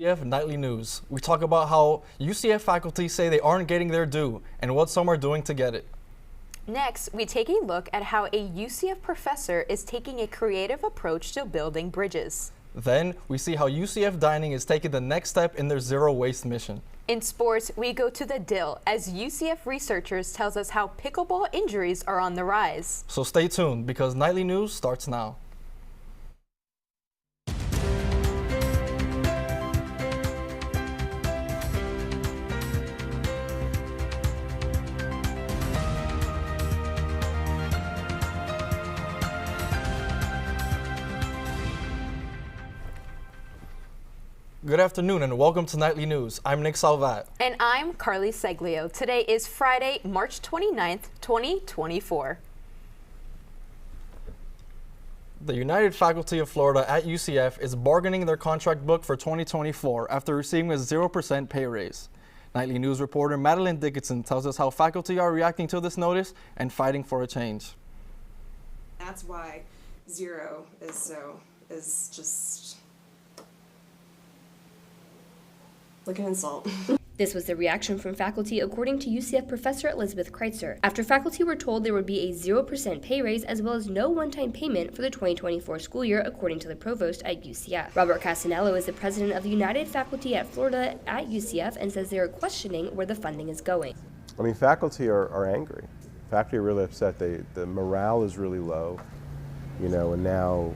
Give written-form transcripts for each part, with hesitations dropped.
UCF Nightly News. We talk about how UCF faculty say they aren't getting their due and what some are doing to get it. Next, we take a look at how a UCF professor is taking a creative approach to building bridges. Then, we see how UCF Dining is taking the next step in their zero waste mission. In sports, we go to the Dill as UCF researchers tells us how pickleball injuries are on the rise. So stay tuned because Nightly News starts now. Good afternoon and welcome to Nightly News. I'm Nick Salvat. And I'm Carly Ceglio. Today is Friday, March 29th, 2024. The United Faculty of Florida at UCF is bargaining their contract book for 2024 after receiving a 0% pay raise. Nightly News reporter Madeline Nicholson tells us how faculty are reacting to this notice and fighting for a change. That's why zero is just like an insult. This was the reaction from faculty according to UCF professor Elizabeth Kreitzer, after faculty were told there would be a 0% pay raise as well as no one-time payment for the 2024 school year, according to the provost at UCF. Robert Castanello is the president of the United Faculty at Florida at UCF and says they are questioning where the funding is going. I mean, faculty are angry. Faculty are really upset. The morale is really low, you know, and now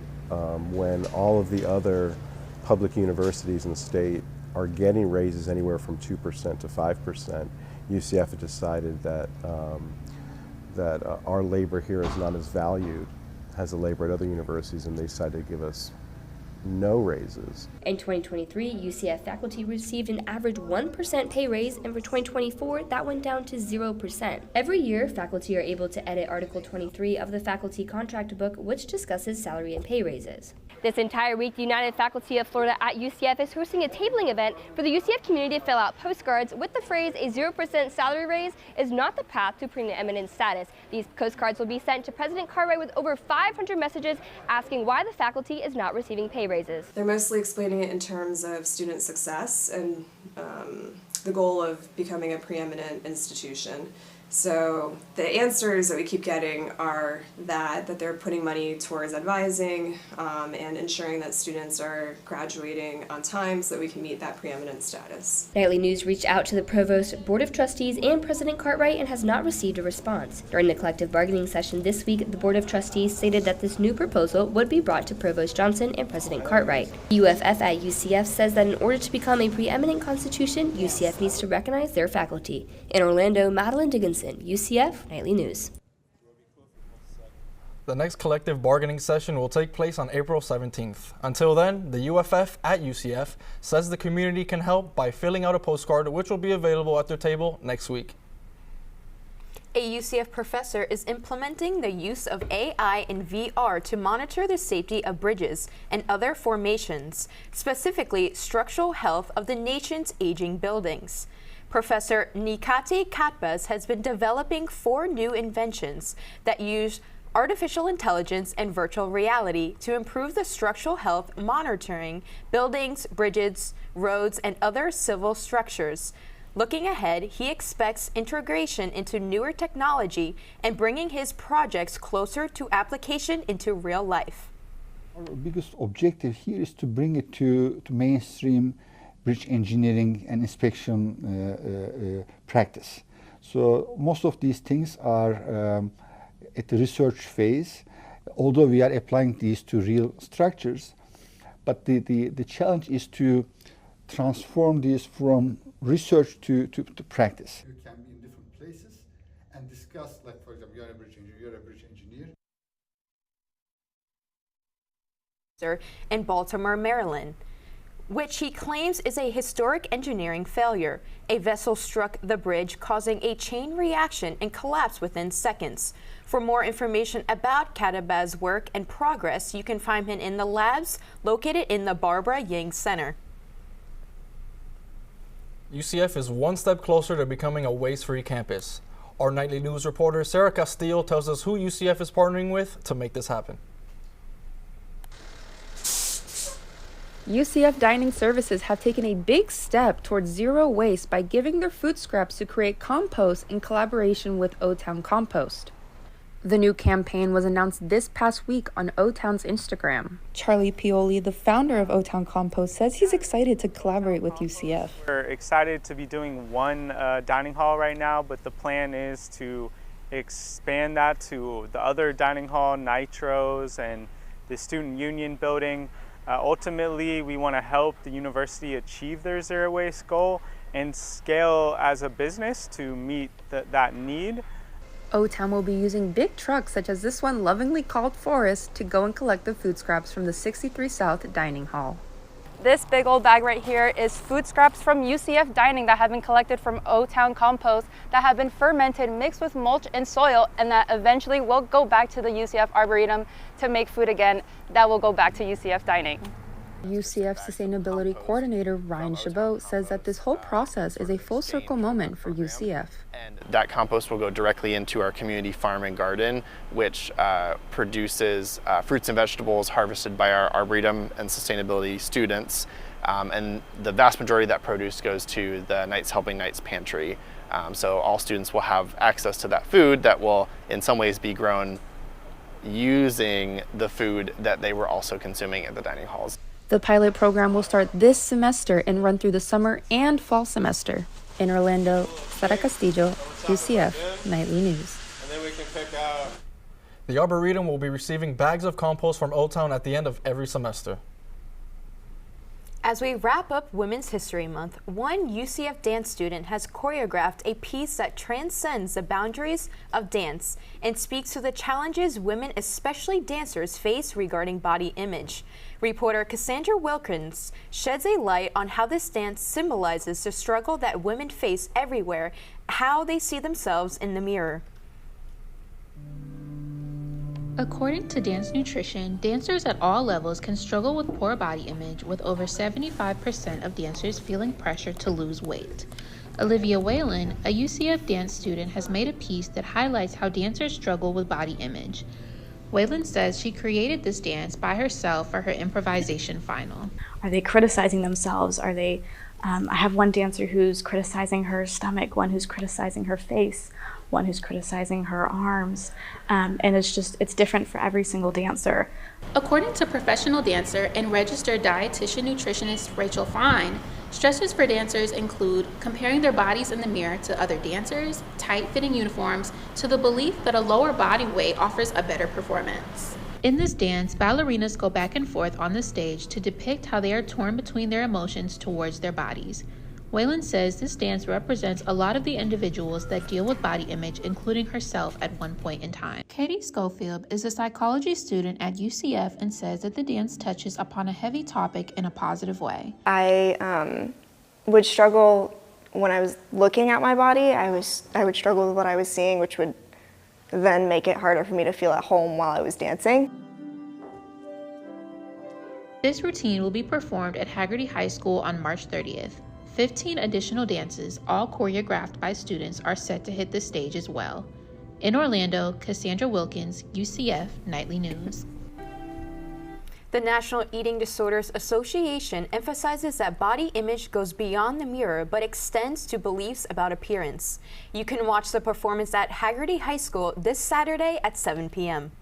when all of the other public universities in the state are getting raises anywhere from 2% to 5%. UCF has decided that our labor here is not as valued as the labor at other universities, and they decided to give us no raises. In 2023, UCF faculty received an average 1% pay raise, and for 2024, that went down to 0%. Every year, faculty are able to edit Article 23 of the faculty contract book, which discusses salary and pay raises. This entire week, the United Faculty of Florida at UCF is hosting a tabling event for the UCF community to fill out postcards with the phrase, "A 0% salary raise is not the path to preeminent status." These postcards will be sent to President Cartwright with over 500 messages asking why the faculty is not receiving pay raises. They're mostly explaining it in terms of student success and the goal of becoming a preeminent institution. So the answers that we keep getting are that they're putting money towards advising and ensuring that students are graduating on time so that we can meet that preeminent status. Nightly News reached out to the Provost, Board of Trustees, and President Cartwright and has not received a response. During the collective bargaining session this week, the Board of Trustees stated that this new proposal would be brought to Provost Johnson and President Cartwright. UFF at UCF says that in order to become a preeminent constitution, UCF needs to recognize their faculty. In Orlando, Madeline Dickinson, UCF Nightly News. The next collective bargaining session will take place on April 17th. Until then, the UFF at UCF says the community can help by filling out a postcard, which will be available at their table next week. A UCF professor is implementing the use of AI and VR to monitor the safety of bridges and other formations, specifically structural health of the nation's aging buildings. Professor Nikati Katbas has been developing 4 new inventions that use artificial intelligence and virtual reality to improve the structural health monitoring buildings, bridges, roads, and other civil structures. Looking ahead, he expects integration into newer technology and bringing his projects closer to application into real life. Our biggest objective here is to bring it to mainstream bridge engineering and inspection practice. So most of these things are at the research phase, although we are applying these to real structures. But the challenge is to transform these from research to practice. You can be in different places and discuss, like for example, you're a bridge engineer. In Baltimore, Maryland, which he claims is a historic engineering failure. A vessel struck the bridge, causing a chain reaction and collapse within seconds. For more information about Katbas' work and progress, you can find him in the labs located in the Barbara Yang Center. UCF is one step closer to becoming a waste-free campus. Our Nightly News reporter Sarah Castillo tells us who UCF is partnering with to make this happen. UCF Dining Services have taken a big step towards zero waste by giving their food scraps to create compost in collaboration with O-Town Compost. The new campaign was announced this past week on O-Town's Instagram. Charlie Pioli, the founder of O-Town Compost, says he's excited to collaborate with UCF. We're excited to be doing one dining hall right now, but the plan is to expand that to the other dining hall, Nitros, and the Student Union building. Ultimately, we want to help the university achieve their zero waste goal and scale as a business to meet that need. O-Town will be using big trucks such as this one lovingly called Forest to go and collect the food scraps from the 63 South Dining Hall. This big old bag right here is food scraps from UCF Dining that have been collected from O-Town Compost that have been fermented, mixed with mulch and soil, and that eventually will go back to the UCF Arboretum to make food again that will go back to UCF Dining. UCF Sustainability Coordinator Ryan Chabot says that this whole process is a full circle moment for UCF. And that compost will go directly into our community farm and garden, which produces fruits and vegetables harvested by our Arboretum and sustainability students. And the vast majority of that produce goes to the Knights Helping Knights Pantry. So all students will have access to that food that will in some ways be grown using the food that they were also consuming at the dining halls. The pilot program will start this semester and run through the summer and fall semester. In Orlando, Sara Castillo, UCF Nightly News. And then we can pick out. The Arboretum will be receiving bags of compost from O-Town at the end of every semester. As we wrap up Women's History Month, one UCF dance student has choreographed a piece that transcends the boundaries of dance and speaks to the challenges women, especially dancers, face regarding body image. Reporter Cassandra Wilkins sheds a light on how this dance symbolizes the struggle that women face everywhere, how they see themselves in the mirror. According to Dance Nutrition, dancers at all levels can struggle with poor body image, with over 75% of dancers feeling pressure to lose weight. Olivia Whalen, a UCF dance student, has made a piece that highlights how dancers struggle with body image. Whalen says she created this dance by herself for her improvisation final. Are they criticizing themselves? Are they, I have one dancer who's criticizing her stomach, one who's criticizing her face, one who's criticizing her arms, and it's different for every single dancer. According to professional dancer and registered dietitian nutritionist Rachel Fine, stressors for dancers include comparing their bodies in the mirror to other dancers, tight-fitting uniforms, to the belief that a lower body weight offers a better performance. In this dance, ballerinas go back and forth on the stage to depict how they are torn between their emotions towards their bodies. Whalen says this dance represents a lot of the individuals that deal with body image, including herself at one point in time. Katie Schofield is a psychology student at UCF and says that the dance touches upon a heavy topic in a positive way. I would struggle when I was looking at my body. I would struggle with what I was seeing, which would then make it harder for me to feel at home while I was dancing. This routine will be performed at Hagerty High School on March 30th. 15 additional dances, all choreographed by students, are set to hit the stage as well. In Orlando, Cassandra Wilkins, UCF Nightly News. The National Eating Disorders Association emphasizes that body image goes beyond the mirror but extends to beliefs about appearance. You can watch the performance at Hagerty High School this Saturday at 7 p.m.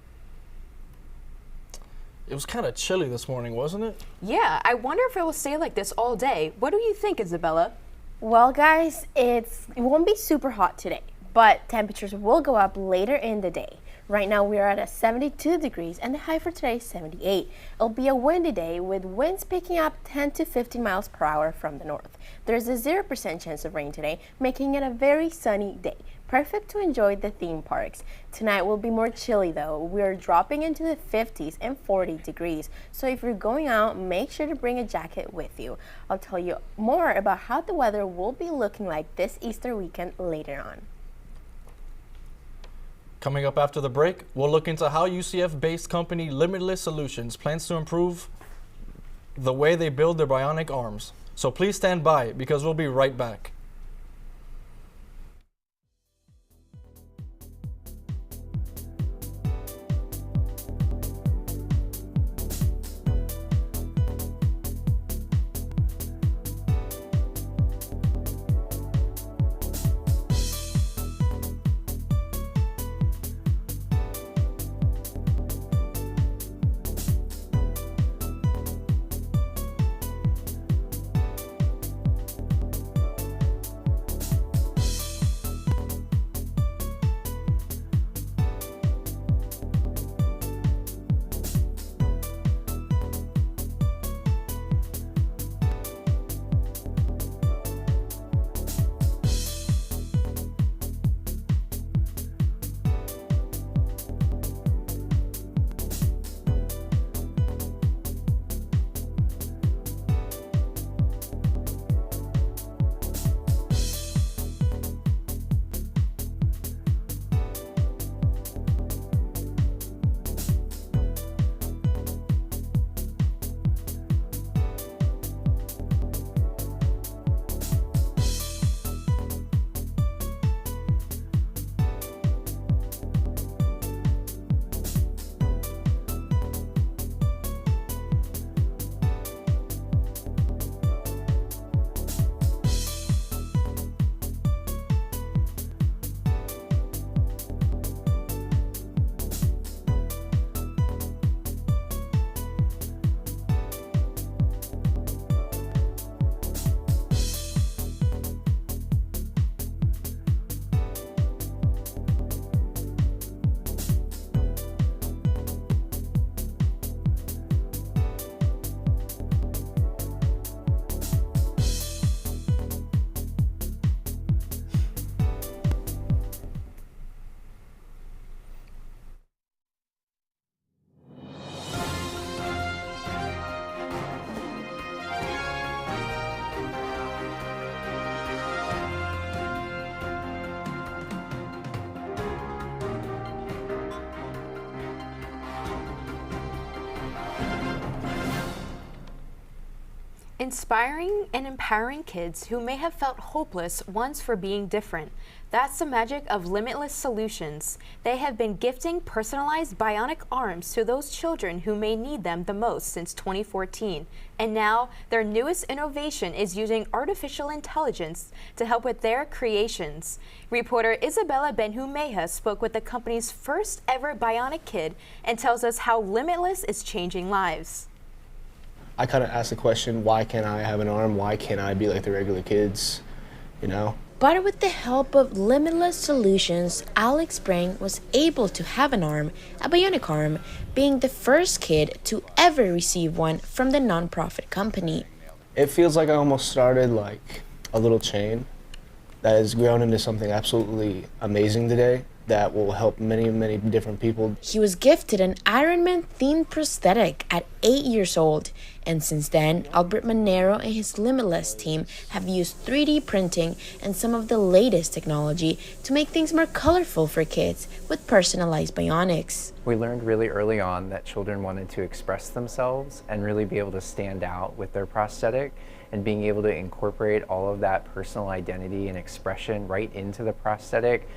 It was kind of chilly this morning, wasn't it? Yeah, I wonder if it will stay like this all day. What do you think, Isabella? Well, guys, it won't be super hot today, but temperatures will go up later in the day. Right now we are at 72 degrees and the high for today is 78. It'll be a windy day with winds picking up 10 to 15 miles per hour from the north. There's a 0% chance of rain today, making it a very sunny day. Perfect to enjoy the theme parks. Tonight will be more chilly though. We're dropping into the 50s and 40 degrees. So if you're going out, make sure to bring a jacket with you. I'll tell you more about how the weather will be looking like this Easter weekend later on. Coming up after the break, we'll look into how UCF-based company Limitless Solutions plans to improve the way they build their bionic arms. So please stand by because we'll be right back. Inspiring and empowering kids who may have felt hopeless once for being different. That's the magic of Limitless Solutions. They have been gifting personalized bionic arms to those children who may need them the most since 2014. And now, their newest innovation is using artificial intelligence to help with their creations. Reporter Isabella Benhumeja spoke with the company's first ever bionic kid and tells us how Limitless is changing lives. I kind of asked the question, why can't I have an arm? Why can't I be like the regular kids, you know? But with the help of Limitless Solutions, Alex Brang was able to have an arm, a bionic arm, being the first kid to ever receive one from the nonprofit company. It feels like I almost started like a little chain that has grown into something absolutely amazing today that will help many, many different people. He was gifted an Iron Man themed prosthetic at 8 years old, and since then, Albert Manero and his Limitless team have used 3D printing and some of the latest technology to make things more colorful for kids with personalized bionics. We learned really early on that children wanted to express themselves and really be able to stand out with their prosthetic, and being able to incorporate all of that personal identity and expression right into the prosthetic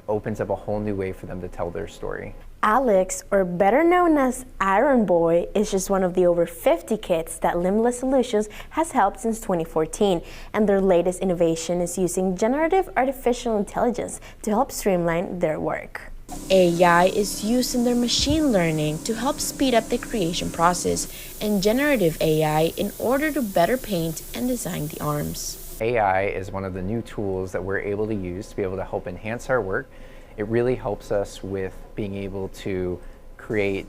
opens up a whole new way for them to tell their story. Alex, or better known as Iron Boy, is just one of the over 50 kids that Limitless Solutions has helped since 2014, and their latest innovation is using generative artificial intelligence to help streamline their work. AI is used in their machine learning to help speed up the creation process, and generative AI in order to better paint and design the arms. AI is one of the new tools that we're able to use to be able to help enhance our work. It really helps us with being able to create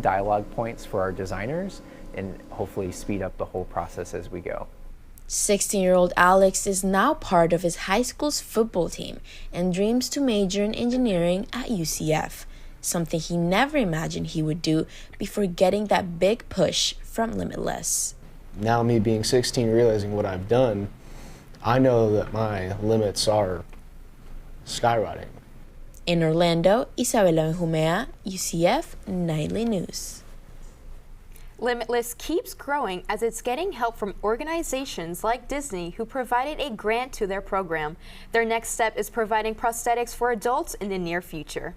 dialogue points for our designers and hopefully speed up the whole process as we go. 16-year-old Alex is now part of his high school's football team and dreams to major in engineering at UCF, something he never imagined he would do before getting that big push from Limitless. Now me being 16, realizing what I've done, I know that my limits are skyrocketing. In Orlando, Isabella Benjumea, UCF Knightly News. Limitless keeps growing as it's getting help from organizations like Disney, who provided a grant to their program. Their next step is providing prosthetics for adults in the near future.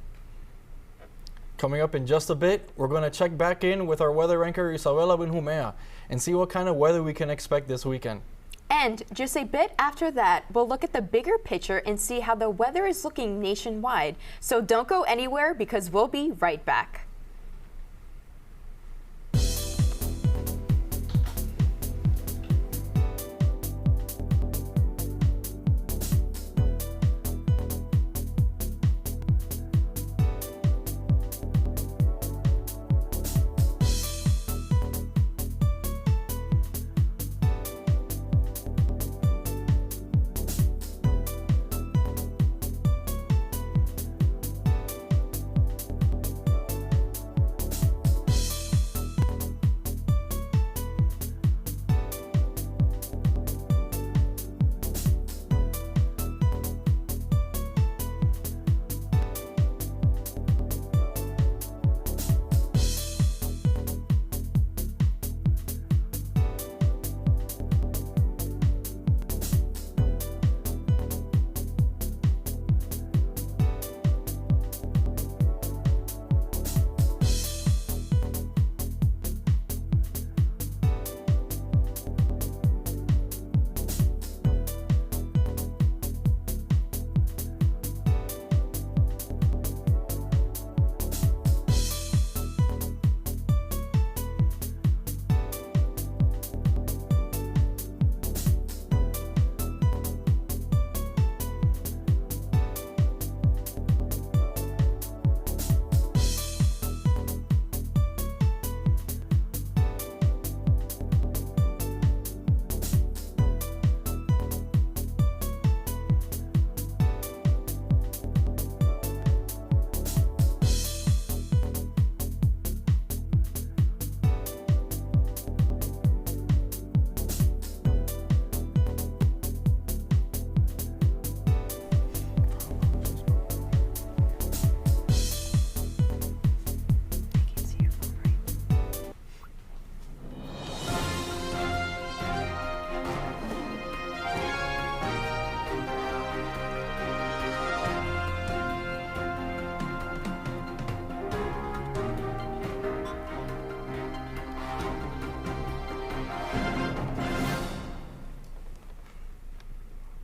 Coming up in just a bit, we're going to check back in with our weather anchor Isabella Benjumea and see what kind of weather we can expect this weekend. And just a bit after that, we'll look at the bigger picture and see how the weather is looking nationwide. So don't go anywhere, because we'll be right back.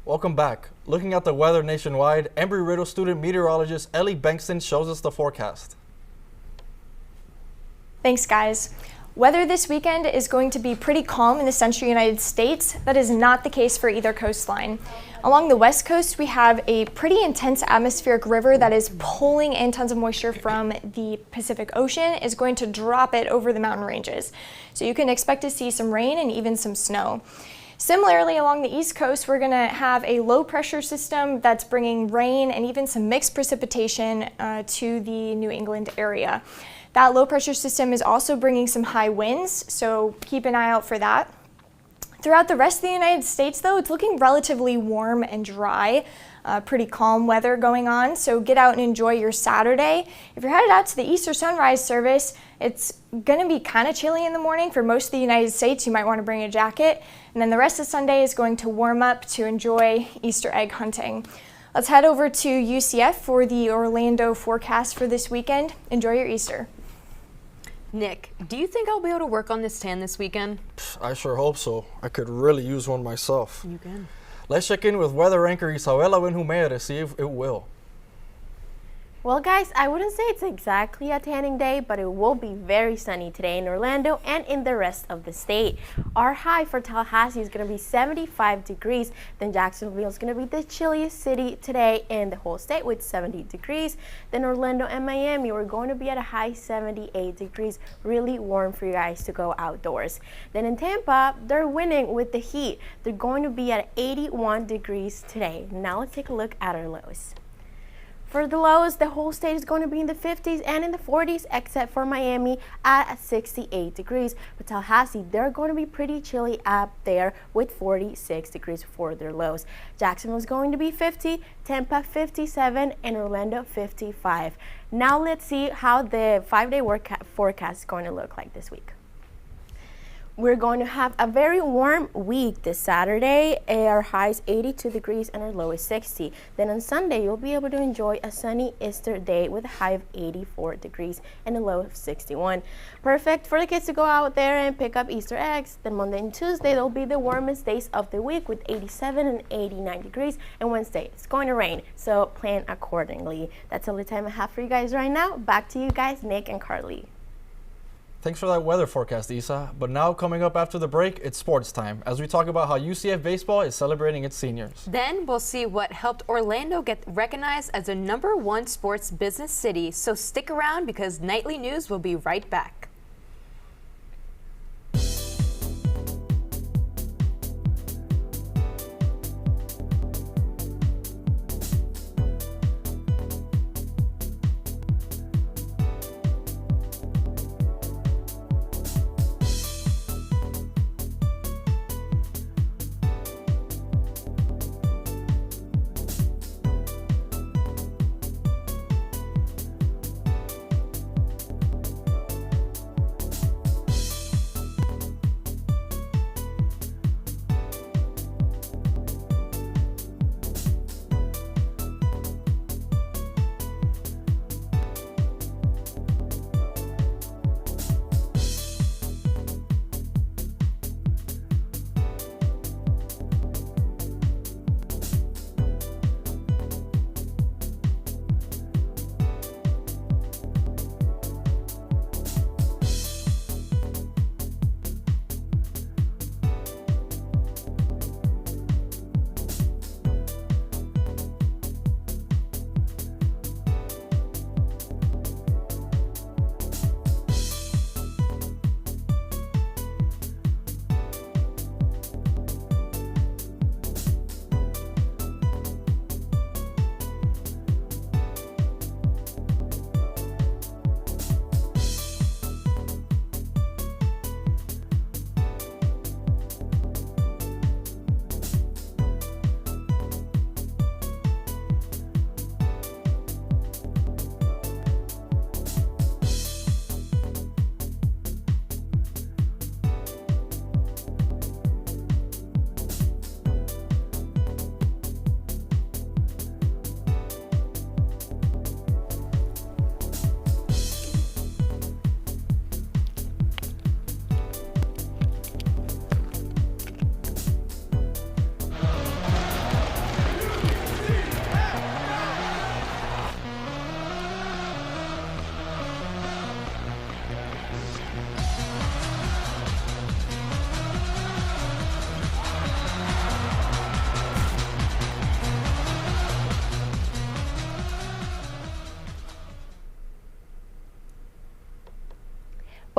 Welcome back. Looking at the weather nationwide, Embry-Riddle student meteorologist Ellie Bankston shows us the forecast. Thanks, guys. Weather this weekend is going to be pretty calm in the central United States. That is not the case for either coastline. Along the west coast, we have a pretty intense atmospheric river that is pulling in tons of moisture from the Pacific Ocean, is going to drop it over the mountain ranges. So you can expect to see some rain and even some snow. Similarly, along the east coast, we're going to have a low pressure system that's bringing rain and even some mixed precipitation to the New England area. That low pressure system is also bringing some high winds, so keep an eye out for that. Throughout the rest of the United States, though, it's looking relatively warm and dry, pretty calm weather going on, so get out and enjoy your Saturday. If you're headed out to the Easter sunrise service, it's going to be kind of chilly in the morning for most of the United States. You might want to bring a jacket, and then the rest of Sunday is going to warm up to enjoy Easter egg hunting. Let's head over to UCF for the Orlando forecast for this weekend. Enjoy your Easter. Nick, do you think I'll be able to work on this tan this weekend? I sure hope so. I could really use one myself. You can. Let's check in with weather anchor Isabela Benjumea to see if it will. Well, guys, I wouldn't say it's exactly a tanning day, but it will be very sunny today in Orlando and in the rest of the state. Our high for Tallahassee is going to be 75 degrees. Then Jacksonville is going to be the chilliest city today in the whole state with 70 degrees. Then Orlando and Miami, we're going to be at a high 78 degrees. Really warm for you guys to go outdoors. Then in Tampa, they're winning with the heat. They're going to be at 81 degrees today. Now let's take a look at our lows. For the lows, the whole state is going to be in the 50s and in the 40s, except for Miami at 68 degrees. But Tallahassee, they're going to be pretty chilly up there with 46 degrees for their lows. Jacksonville is going to be 50, Tampa 57, and Orlando 55. Now let's see how the 5-day forecast is going to look like this week. We're going to have a very warm week this Saturday. Our high is 82 degrees and our low is 60. Then on Sunday, you'll be able to enjoy a sunny Easter day with a high of 84 degrees and a low of 61. Perfect for the kids to go out there and pick up Easter eggs. Then Monday and Tuesday, they'll be the warmest days of the week with 87 and 89 degrees. And Wednesday, it's going to rain, so plan accordingly. That's all the time I have for you guys right now. Back to you guys, Nick and Carly. Thanks for that weather forecast, Isa. But now coming up after the break, it's sports time as we talk about how UCF baseball is celebrating its seniors. Then we'll see what helped Orlando get recognized as a #1 sports business city. So stick around because Nightly News will be right back.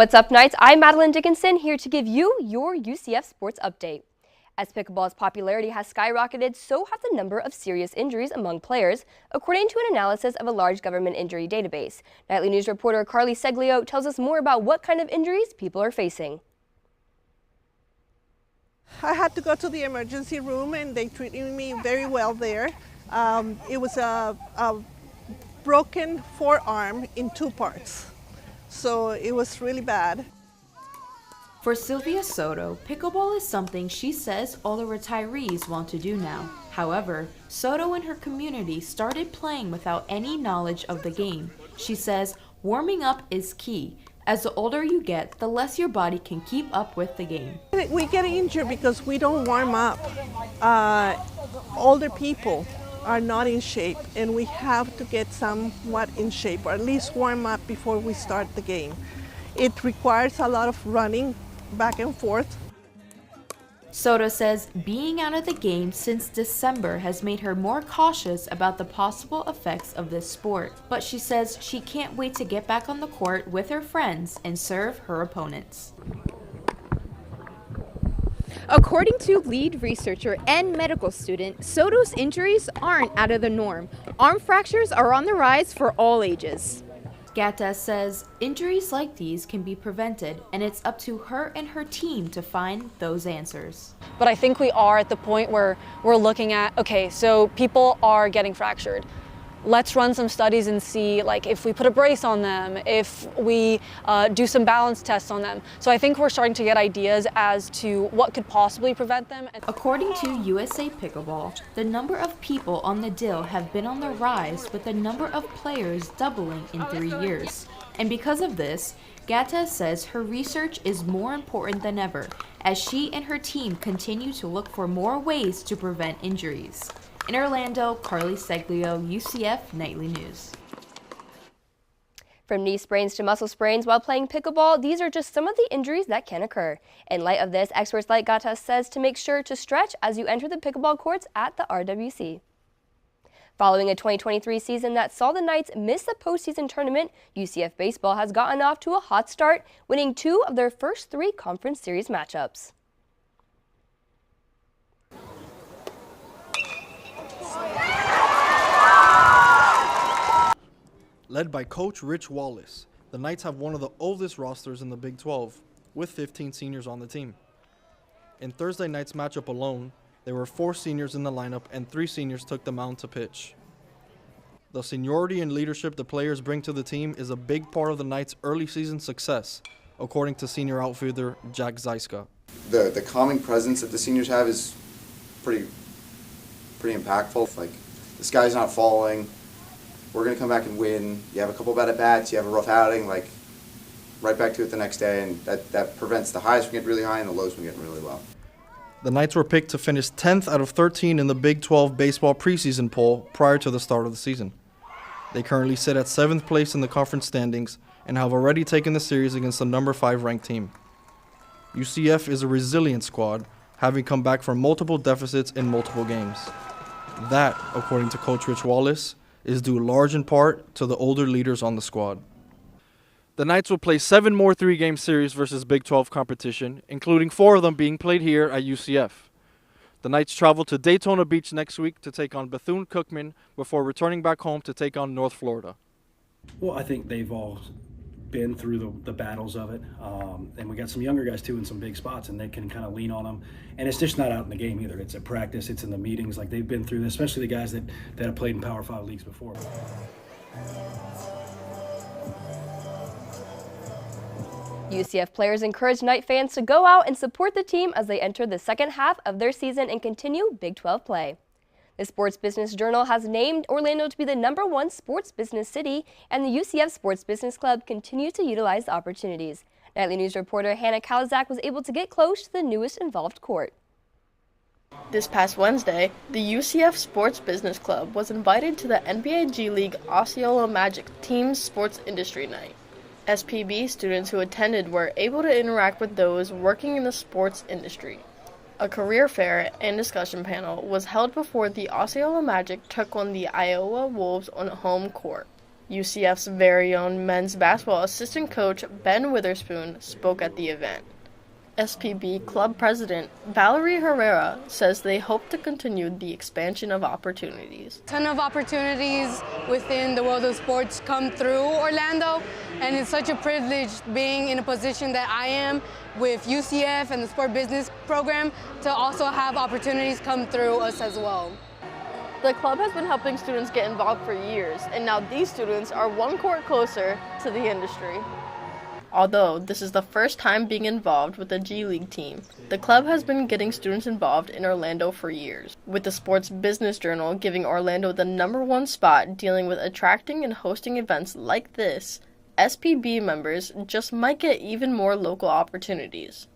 What's up, Knights? I'm Madeline Dickinson, here to give you your UCF sports update. As pickleball's popularity has skyrocketed, so have the number of serious injuries among players, according to an analysis of a large government injury database. Nightly News reporter Ceglio tells us more about what kind of injuries people are facing. I had to go to the emergency room and they treated me very well there. It was a broken forearm in 2 parts, so it was really bad. For Sylvia Soto, pickleball is something she says all the retirees want to do now. However, Soto and her community started playing without any knowledge of the game. She says warming up is key. As the older you get, the less your body can keep up with the game. We get injured because we don't warm up. Older people are not in shape, and we have to get somewhat in shape, or at least warm up before we start the game. It requires a lot of running back and forth. Soto says being out of the game since December has made her more cautious about the possible effects of this sport. But she says she can't wait to get back on the court with her friends and serve her opponents. According to lead researcher and medical student, Soto's injuries aren't out of the norm. Arm fractures are on the rise for all ages. Gata says injuries like these can be prevented, and it's up to her and her team to find those answers. But I think we are at the point where we're looking at, okay, so people are getting fractured. Let's run some studies and see, like, if we put a brace on them, if we do some balance tests on them. So I think we're starting to get ideas as to what could possibly prevent them. According to USA Pickleball, the number of people on the DIL have been on the rise, with the number of players doubling in 3 years. And because of this, Gata says her research is more important than ever, as she and her team continue to look for more ways to prevent injuries. In Orlando, Ceglio, UCF Nightly News. From knee sprains to muscle sprains while playing pickleball, these are just some of the injuries that can occur. In light of this, experts like Gata says to make sure to stretch as you enter the pickleball courts at the RWC. Following a 2023 season that saw the Knights miss the postseason tournament, UCF baseball has gotten off to a hot start, winning 2 of their first 3 conference series matchups. Led by Coach Rich Wallace, the Knights have one of the oldest rosters in the Big 12, with 15 seniors on the team. In Thursday night's matchup alone, there were 4 seniors in the lineup and 3 seniors took the mound to pitch. The seniority and leadership the players bring to the team is a big part of the Knights' early season success, according to senior outfielder Jack Zajska. The calming presence that the seniors have is pretty impactful. Like, the sky's not falling. We're going to come back and win. You have a couple bad at-bats, you have a rough outing, like, right back to it the next day, and that prevents the highs from getting really high and the lows from getting really low. The Knights were picked to finish 10th out of 13 in the Big 12 baseball preseason poll prior to the start of the season. They currently sit at 7th place in the conference standings and have already taken the series against the number 5 ranked team. UCF is a resilient squad, having come back from multiple deficits in multiple games. That, according to Coach Rich Wallace, is due large in part to the older leaders on the squad. The Knights will play 7 more 3-game series versus Big 12 competition, including 4 of them being played here at UCF. The Knights travel to Daytona Beach next week to take on Bethune-Cookman before returning back home to take on North Florida. Well, I think they've all been through the battles of it, and we got some younger guys too in some big spots, and they can kind of lean on them. And it's just not out in the game either. It's at practice, it's in the meetings. Like, they've been through this, especially the guys that have played in Power 5 leagues before. UCF players encourage Knight fans to go out and support the team as they enter the second half of their season and continue Big 12 play. The Sports Business Journal has named Orlando to be the #1 sports business city, and the UCF Sports Business Club continues to utilize the opportunities. Nightly News reporter Hannah Kalazak was able to get close to the newest involved court. This past Wednesday, the UCF Sports Business Club was invited to the NBA G League Osceola Magic Team Sports Industry Night. SPB students who attended were able to interact with those working in the sports industry. A career fair and discussion panel was held before the Osceola Magic took on the Iowa Wolves on home court. UCF's very own men's basketball assistant coach Ben Witherspoon spoke at the event. SPB Club President Valerie Herrera says they hope to continue the expansion of opportunities. A ton of opportunities within the world of sports come through Orlando, and it's such a privilege being in a position that I am with UCF and the sport business program to also have opportunities come through us as well. The club has been helping students get involved for years, and now these students are one court closer to the industry. Although this is the first time being involved with a G League team, the club has been getting students involved in Orlando for years, with the Sports Business Journal giving Orlando the #1 spot dealing with attracting and hosting events like this. SPB members just might get even more local opportunities.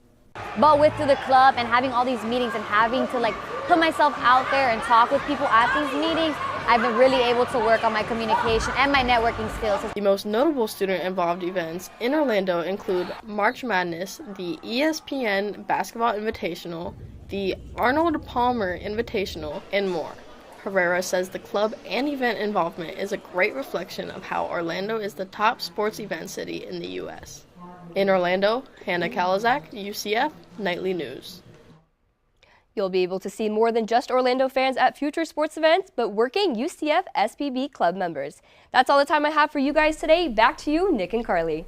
But with the club and having all these meetings and having to put myself out there and talk with people at these meetings, I've been really able to work on my communication and my networking skills. The most notable student-involved events in Orlando include March Madness, the ESPN Basketball Invitational, the Arnold Palmer Invitational, and more. Herrera says the club and event involvement is a great reflection of how Orlando is the top sports event city in the U.S. In Orlando, Hannah Kalazak, UCF Knightly News. You'll be able to see more than just Orlando fans at future sports events, but working UCF SPB club members. That's all the time I have for you guys today. Back to you, Nick and Carly.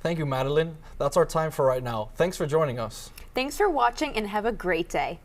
Thank you, Madeline. That's our time for right now. Thanks for joining us. Thanks for watching and have a great day.